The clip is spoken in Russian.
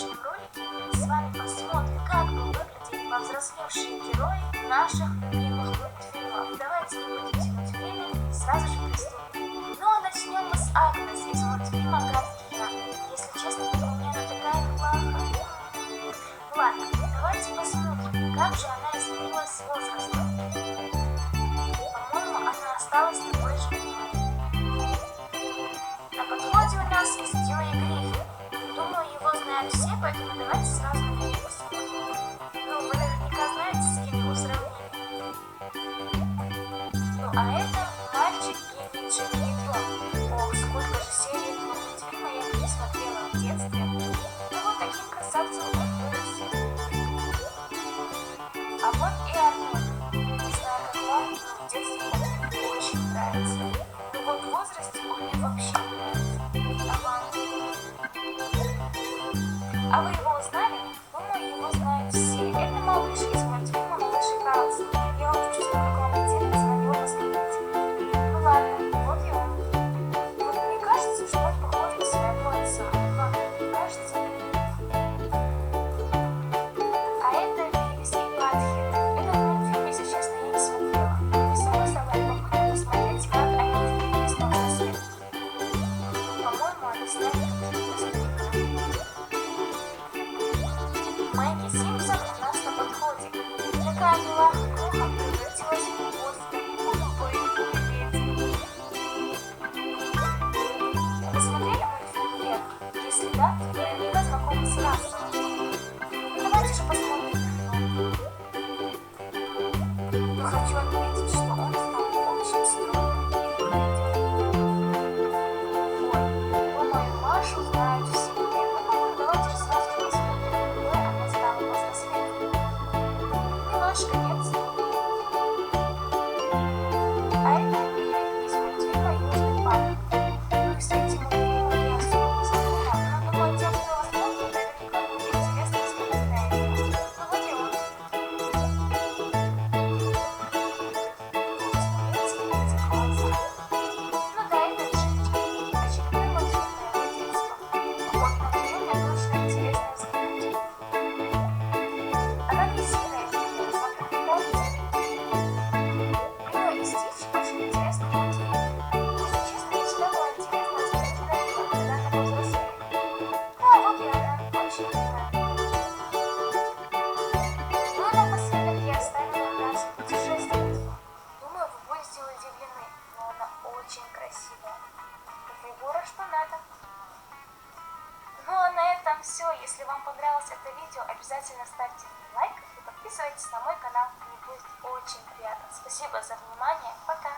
сегодняшнем ролике мы с вами посмотрим, как бы выглядели повзрослевшие герои наших любимых мультфильмов. Давайте не будем тянуть время и сразу же приступим. Ну а начнем мы с Агнес из мультфильма «Гадкий я». Если честно, то у меня она такая плохая. Ладно, давайте посмотрим, как же она изменилась с возрастом. По-моему, она осталась такой же милой. На подходе у нас Стюи Гриффин. Думаю, его знают все, поэтому давайте сразу на него посмотрим. Ну, вы наверняка знаете, с кем его сравнили. Ну, а это мальчик гений Джимми Нейтрон. Ох, сколько же серий этого мультфильма я не смотрела в детстве. Ну, вот таким красавцем он вырос. А вот и Арнольд. Не знаю, как вам, но в детстве он мне очень нравится. Ну, вот в возрасте он мне вообще не нравится. А вам? А вы его узнали? Думаю, его знают все. Это малыш из мультфильма «Малыш и Карлсон». Я вот чувствую, как вам интересно на него посмотреть. Ну ладно, вот и он. Вот мне кажется, что он похож на своего отца. Вам не кажется? А это Бивис и Батхед. Этот мультфильм, если честно, я не смотрела. И самой стало любопытно посмотреть, как они изменились на взрослее. По-моему, они сняли Мэгги Симпсон у нас на подходе. Такая милаха превратилась в такую боевую леди. Вы смотрели мультфильм «Вверх»? Если да, то наверняка знакомы с Расселом. Давайте же посмотрим его. Но хочу отметить, что он стал очень строгим и внимательным. Ой, по-моему, Машу знают все. Ну, давайте же сразу же посмотрим, какой она стала повзрослев. Милашка, нет? А это Мия из мультфильма «Южный парк». Ну и с этим мультфильмом я особо не знакома, но думаю, тем, кто его смотрит, наверняка будет интересно взглянуть на это. Ну вот и он. Смотрите, эти глаза. Ну да, это Джинджер. Очередной мультфильм моего детства. Вот на нее мне точно интересно взглянуть. Она не сильно изменилась, вам так не кажется? Лило и Стич очень интересный мультфильм. Если честно, мне всегда было интересно взглянуть на них, когда она повзрослеет. Ну а вот и она, очень милая. Ну и напоследок я оставила нас путешественницу. Думаю, вы будете удивлены, но она очень красивая. Фигура что надо. Ну а на этом все. Если вам понравилось это видео, обязательно ставьте мне лайк и подписывайтесь на мой канал. Мне будет очень приятно. Спасибо за внимание. Пока.